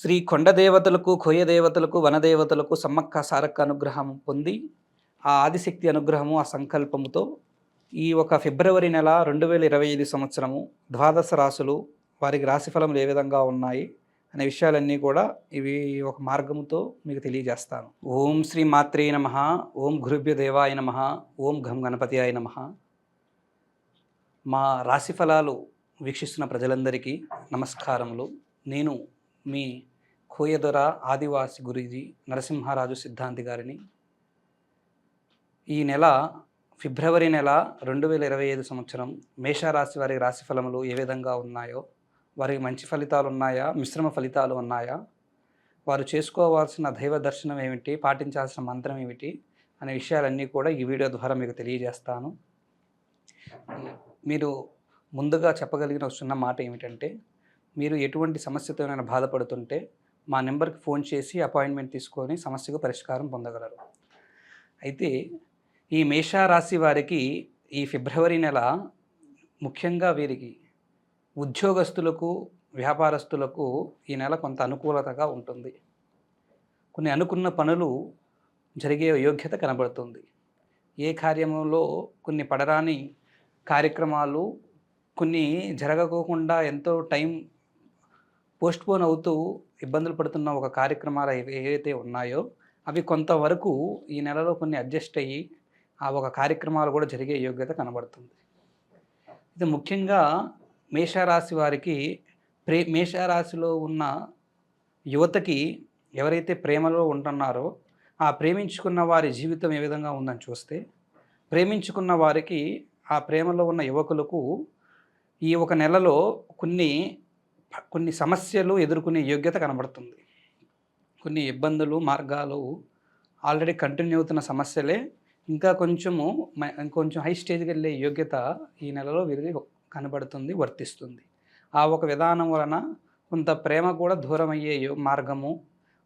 శ్రీ కొండ దేవతలకు, కోయ దేవతలకు, వనదేవతలకు సమ్మక్క సారక్క అనుగ్రహం పొంది, ఆ ఆదిశక్తి అనుగ్రహము, ఆ సంకల్పముతో ఈ ఒక ఫిబ్రవరి నెల 2025 సంవత్సరము ద్వాదశ రాశులు వారికి రాశిఫలములు ఏ విధంగా ఉన్నాయి అనే విషయాలన్నీ కూడా ఇవి ఒక మార్గముతో మీకు తెలియజేస్తాను. ఓం శ్రీ మాత్రే నమః. ఓం గురుభ్యో దేవాయ నమః. ఓం ఘం గణపతియాయ నమః. మా రాశిఫలాలు వీక్షిస్తున్న ప్రజలందరికీ నమస్కారములు. నేను మీ కోయదొర ఆదివాసి గురూజీ నరసింహారాజు సిద్ధాంతి గారిని. ఈ నెల ఫిబ్రవరి నెల 2025 సంవత్సరం మేషరాశి వారి రాశిఫలములు ఏ విధంగా ఉన్నాయో, వారికి మంచి ఫలితాలు ఉన్నాయా, మిశ్రమ ఫలితాలు ఉన్నాయా, వారు చేసుకోవాల్సిన దైవ దర్శనం ఏమిటి, పాటించాల్సిన మంత్రం ఏమిటి అనే విషయాలన్నీ కూడా ఈ వీడియో ద్వారా మీకు తెలియజేస్తాను. మీరు ముందుగా చెప్పగలిగిన చిన్న మాట ఏమిటంటే, మీరు ఎటువంటి సమస్యతోనైనా బాధపడుతుంటే మా నెంబర్కి ఫోన్ చేసి అపాయింట్మెంట్ తీసుకొని సమస్యకు పరిష్కారం పొందగలరు. అయితే ఈ మేషరాశి వారికి ఈ ఫిబ్రవరి నెల ముఖ్యంగా వీరికి ఉద్యోగస్తులకు, వ్యాపారస్తులకు ఈ నెల కొంత అనుకూలతగా ఉంటుంది. కొన్ని అనుకున్న పనులు జరిగే యోగ్యత కనబడుతుంది. ఏ కార్యములో కొన్ని పడరాని కార్యక్రమాలు, కొన్ని జరగకోకుండా ఎంతో టైం పోస్ట్పోన్ అవుతూ ఇబ్బందులు పడుతున్న ఒక కార్యక్రమాలు ఏవైతే ఉన్నాయో అవి కొంతవరకు ఈ నెలలో కొన్ని అడ్జస్ట్ అయ్యి ఆ ఒక కార్యక్రమాలు కూడా జరిగే యోగ్యత కనబడుతుంది. ఇది ముఖ్యంగా మేషరాశి వారికి మేషరాశిలో ఉన్న యువతకి ఎవరైతే ప్రేమలో ఉంటున్నారో ఆ ప్రేమించుకున్న వారి జీవితం ఏ విధంగా ఉందని చూస్తే, ప్రేమించుకున్న వారికి ఆ ప్రేమలో ఉన్న యువకులకు ఈ ఒక నెలలో కొన్ని సమస్యలు ఎదుర్కొనే యోగ్యత కనబడుతుంది. కొన్ని ఇబ్బందులు, మార్గాలు ఆల్రెడీ కంటిన్యూ అవుతున్న సమస్యలే ఇంకా ఇంకొంచెం హై స్టేజ్కి వెళ్ళే యోగ్యత ఈ నెలలో వీరికి కనబడుతుంది, వర్తిస్తుంది. ఆ ఒక విధానం వలన కొంత ప్రేమ కూడా దూరం అయ్యే మార్గము,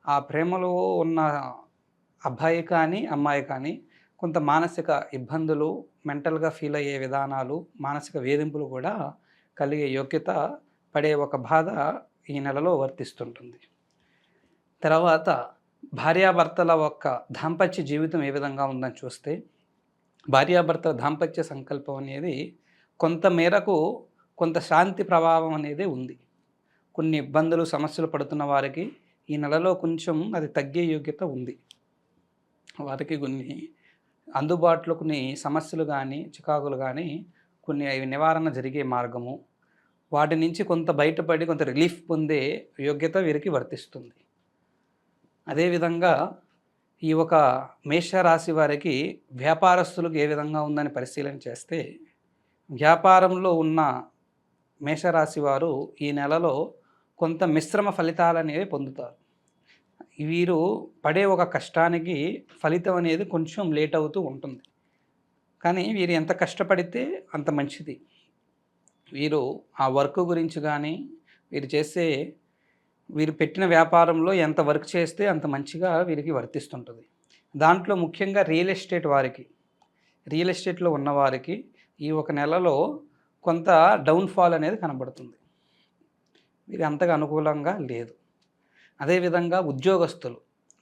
ఆ ప్రేమలో ఉన్న అబ్బాయి కానీ అమ్మాయి కానీ కొంత మానసిక ఇబ్బందులు, మెంటల్గా ఫీల్ అయ్యే విధానాలు, మానసిక వేధింపులు కూడా కలిగే యోగ్యత పడే ఒక బాధ ఈ నెలలో వర్తిస్తుంటుంది. తర్వాత భార్యాభర్తల యొక్క దాంపత్య జీవితం ఏ విధంగా ఉందని చూస్తే, భార్యాభర్తల దాంపత్య సంకల్పం అనేది కొంత మేరకు కొంత శాంతి ప్రభావం అనేది ఉంది. కొన్ని ఇబ్బందులు, సమస్యలు పడుతున్న వారికి ఈ నెలలో కొంచెం అది తగ్గే యోగ్యత ఉంది. వారికి కొన్ని అందుబాటులో కొన్ని సమస్యలు కానీ, చికాకులు కానీ కొన్ని అవి నివారణ జరిగే మార్గము, వాటి నుంచి కొంత బయటపడి కొంత రిలీఫ్ పొందే యోగ్యత వీరికి వర్తిస్తుంది. అదేవిధంగా ఈ ఒక మేషరాశి వారికి వ్యాపారస్తులకు ఏ విధంగా ఉందని పరిశీలన చేస్తే, వ్యాపారంలో ఉన్న మేషరాశి వారు ఈ నెలలో కొంత మిశ్రమ ఫలితాలు అనేవి పొందుతారు. వీరు పడే ఒక కష్టానికి ఫలితం అనేది కొంచెం లేట్ అవుతూ ఉంటుంది. కానీ వీరు ఎంత కష్టపడితే అంత మంచిది. వీరు ఆ వర్క్ గురించి కానీ, వీరు పెట్టిన వ్యాపారంలో ఎంత వర్క్ చేస్తే అంత మంచిగా వీరికి వర్తిస్తుంటుంది. దాంట్లో ముఖ్యంగా రియల్ ఎస్టేట్లో ఉన్నవారికి ఈ ఒక నెలలో కొంత డౌన్ఫాల్ అనేది కనబడుతుంది. వీరు అంతగా అనుకూలంగా లేదు. అదేవిధంగా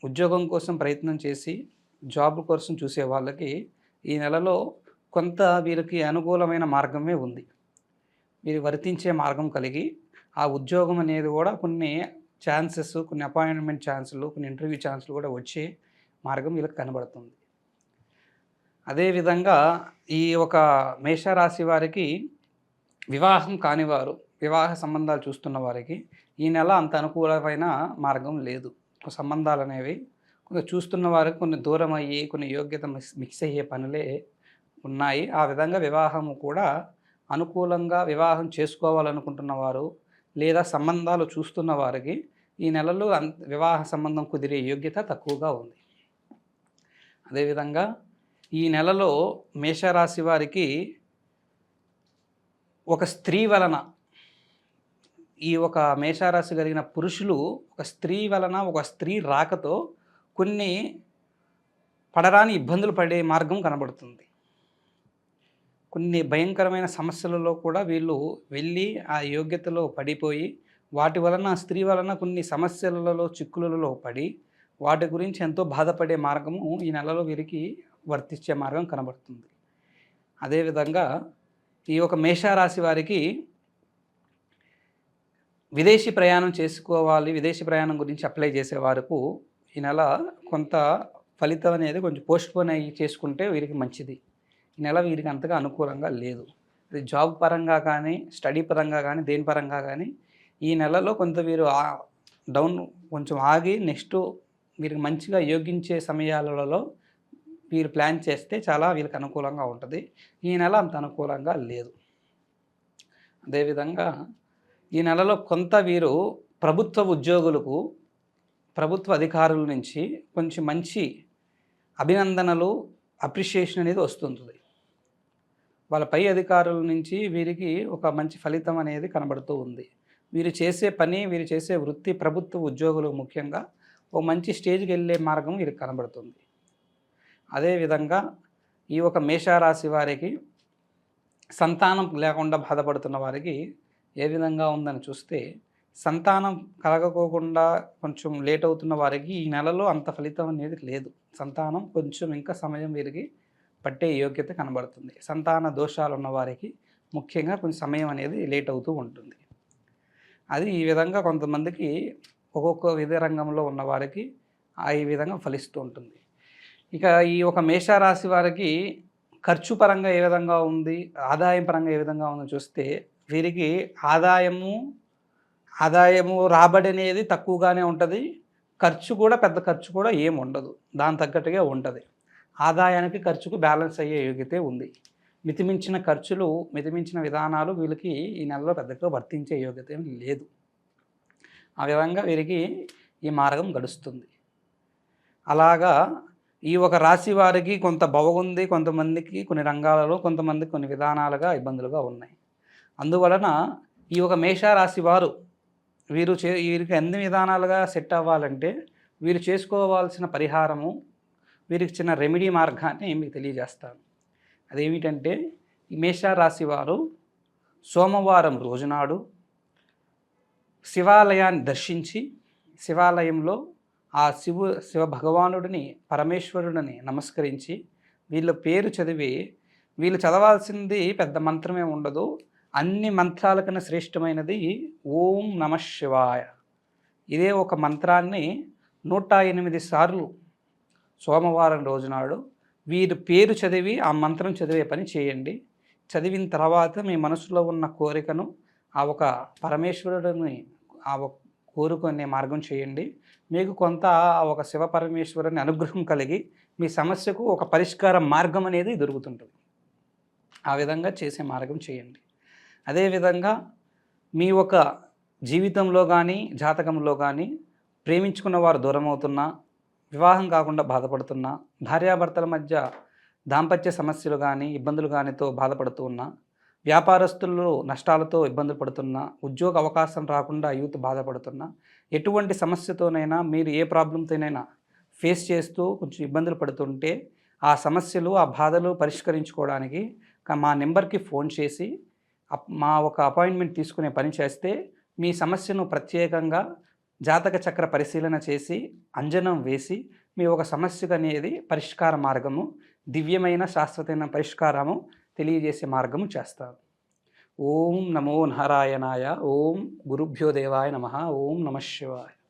ఉద్యోగం కోసం ప్రయత్నం చేసి జాబ్ కోసం చూసే వాళ్ళకి ఈ నెలలో కొంత వీరికి అనుకూలమైన మార్గమే ఉంది. వీరు వర్తించే మార్గం కలిగి ఆ ఉద్యోగం అనేది కూడా కొన్ని ఛాన్సెస్, కొన్ని అపాయింట్మెంట్ ఛాన్సులు, కొన్ని ఇంటర్వ్యూ ఛాన్సులు కూడా వచ్చే మార్గం వీళ్ళకి కనబడుతుంది. అదేవిధంగా ఈ ఒక మేషరాశి వారికి వివాహం కానివారు, వివాహ సంబంధాలు చూస్తున్న వారికి ఈ నెల అంత అనుకూలమైన మార్గం లేదు. సంబంధాలు అనేవి కొంచెం చూస్తున్న వారికి కొన్ని దూరం అయ్యి, కొన్ని యోగ్యత మిక్స్ అయ్యే పనులే ఉన్నాయి. ఆ విధంగా వివాహము కూడా అనుకూలంగా వివాహం చేసుకోవాలనుకుంటున్న వారు లేదా సంబంధాలు చూస్తున్న వారికి ఈ నెలలో వివాహ సంబంధం కుదిరే యోగ్యత తక్కువగా ఉంది. అదేవిధంగా ఈ నెలలో మేషరాశి వారికి ఒక స్త్రీ వలన, ఈ ఒక మేషరాశి కలిగిన పురుషులు ఒక స్త్రీ రాకతో కొన్ని పడరాని ఇబ్బందులు పడే మార్గం కనబడుతుంది. కొన్ని భయంకరమైన సమస్యలలో కూడా వీళ్ళు వెళ్ళి ఆ యోగ్యతలో పడిపోయి వాటి వలన స్త్రీ వలన కొన్ని సమస్యలలో, చిక్కులలో పడి వాటి గురించి ఎంతో బాధపడే మార్గము ఈ నెలలో వీరికి వర్తించే మార్గం కనబడుతుంది. అదేవిధంగా ఈ యొక్క మేషరాశి వారికి విదేశీ ప్రయాణం చేసుకోవాలి, విదేశీ ప్రయాణం గురించి అప్లై చేసే వరకు ఈ నెల కొంత ఫలితం అనేది కొంచెం పోస్ట్‌పోన్ అయ్యి చేసుకుంటే వీరికి మంచిది. ఈ నెల వీరికి అంతగా అనుకూలంగా లేదు. అది జాబ్ పరంగా కానీ, స్టడీ పరంగా కానీ, దేని పరంగా కానీ ఈ నెలలో కొంత వీరు డౌన్ కొంచెం ఆగి నెక్స్ట్ వీరికి మంచిగా యోగించే సమయాలలో వీరు ప్లాన్ చేస్తే చాలా వీళ్ళకి అనుకూలంగా ఉంటుంది. ఈ నెల అంత అనుకూలంగా లేదు. అదేవిధంగా ఈ నెలలో కొంత వీరు ప్రభుత్వ ఉద్యోగులకు, ప్రభుత్వ అధికారుల నుంచి కొంచెం మంచి అభినందనలు, అప్రిషియేషన్ అనేది వస్తుంటుంది. వాళ్ళ పై అధికారుల నుంచి వీరికి ఒక మంచి ఫలితం అనేది కనబడుతూ ఉంది. వీరు చేసే పని, వీరు చేసే వృత్తి ప్రభుత్వ ఉద్యోగులు ముఖ్యంగా ఒక మంచి స్టేజ్కి వెళ్ళే మార్గం వీరికి కనబడుతుంది. అదేవిధంగా ఈ ఒక మేషరాశి వారికి సంతానం లేకుండా బాధపడుతున్న వారికి ఏ విధంగా ఉందని చూస్తే, సంతానం కలగకోకుండా కొంచెం లేట్ అవుతున్న వారికి ఈ నెలలో అంత ఫలితం అనేది లేదు. సంతానం కొంచెం ఇంకా సమయం వీరికి పట్టే యోగ్యత కనబడుతుంది. సంతాన దోషాలు ఉన్న వారికి ముఖ్యంగా కొంచెం సమయం అనేది లేట్ అవుతూ ఉంటుంది. అది ఈ విధంగా కొంతమందికి ఒక్కొక్క విధ రంగంలో ఉన్న వారికి ఈ విధంగా ఫలిస్తూ ఉంటుంది. ఇక ఈ ఒక మేషరాశి వారికి ఖర్చు పరంగా ఏ విధంగా ఉంది, ఆదాయం పరంగా ఏ విధంగా ఉందో చూస్తే, వీరికి ఆదాయము రాబడి అనేది తక్కువగానే ఉంటుంది. ఖర్చు కూడా పెద్ద ఖర్చు కూడా ఏమి ఉండదు, దాని తగ్గట్టుగా ఉంటుంది. ఆదాయానికి ఖర్చుకు బ్యాలెన్స్ అయ్యే యోగ్యతే ఉంది. మితిమించిన ఖర్చులు, మితిమించిన విధానాలు వీళ్ళకి ఈ నెలలో పెద్దగా వర్తించే యోగ్యత ఏమి లేదు. ఆ విధంగా వీరికి ఈ మార్గం గడుస్తుంది. అలాగా ఈ ఒక రాశి వారికి కొంత బాగుంది, కొంతమందికి కొన్ని రంగాలలో, కొంతమందికి కొన్ని విధానాలుగా ఇబ్బందులుగా ఉన్నాయి. అందువలన ఈ ఒక మేషరాశి వారు వీరికి అన్ని విధానాలుగా సెట్ అవ్వాలంటే వీరు చేసుకోవాల్సిన పరిహారము, వీరికి చిన్న రెమెడీ మార్గాన్ని మీకు తెలియజేస్తాను. అదేమిటంటే, ఈ మేషరాశి వారు సోమవారం రోజునాడు శివాలయాన్ని దర్శించి, శివాలయంలో ఆ శివ భగవానుడిని, పరమేశ్వరుడిని నమస్కరించి వీళ్ళ పేరు చదివి, వీళ్ళు చదవాల్సింది పెద్ద మంత్రమే ఉండదు. అన్ని మంత్రాల కన్నా శ్రేష్టమైనది ఓం నమః శివాయ. ఇదే ఒక మంత్రాన్ని 108 సార్లు సోమవారం రోజునాడు వీరి పేరు చదివి ఆ మంత్రం చదివే పని చేయండి. చదివిన తర్వాత మీ మనసులో ఉన్న కోరికను ఆ ఒక పరమేశ్వరుడిని కోరుకునే మార్గం చేయండి. మీకు కొంత ఆ ఒక శివ పరమేశ్వరుని అనుగ్రహం కలిగి మీ సమస్యకు ఒక పరిష్కార మార్గం అనేది దొరుకుతుంటుంది. ఆ విధంగా చేసే మార్గం చేయండి. అదేవిధంగా మీ ఒక జీవితంలో కానీ, జాతకంలో కానీ ప్రేమించుకున్న వారు దూరం అవుతున్నా, వివాహం కాకుండా బాధపడుతున్నా, భార్యాభర్తల మధ్య దాంపత్య సమస్యలు కానీ, ఇబ్బందులు కానితో బాధపడుతూ ఉన్నా, వ్యాపారస్తులు నష్టాలతో ఇబ్బందులు పడుతున్నా, ఉద్యోగ అవకాశం రాకుండా యూత్ బాధపడుతున్నా, ఎటువంటి సమస్యతోనైనా మీరు ఏ ప్రాబ్లంతోనైనా ఫేస్ చేస్తూ కొంచెం ఇబ్బందులు పడుతుంటే, ఆ సమస్యలు, ఆ బాధలు పరిష్కరించుకోవడానికి మా నెంబర్కి ఫోన్ చేసి మా ఒక అపాయింట్మెంట్ తీసుకునే పని చేస్తే, మీ సమస్యను ప్రత్యేకంగా జాతక చక్ర పరిశీలన చేసి, అంజనం వేసి, మీ ఒక సమస్యకు అనేది పరిష్కార మార్గము, దివ్యమైన శాశ్వతమైన పరిష్కారము తెలియజేసే మార్గము చేస్తారు. ఓం నమో నారాయణాయ. ఓం గురుభ్యో దేవాయ నమః. ఓం నమః శివాయ.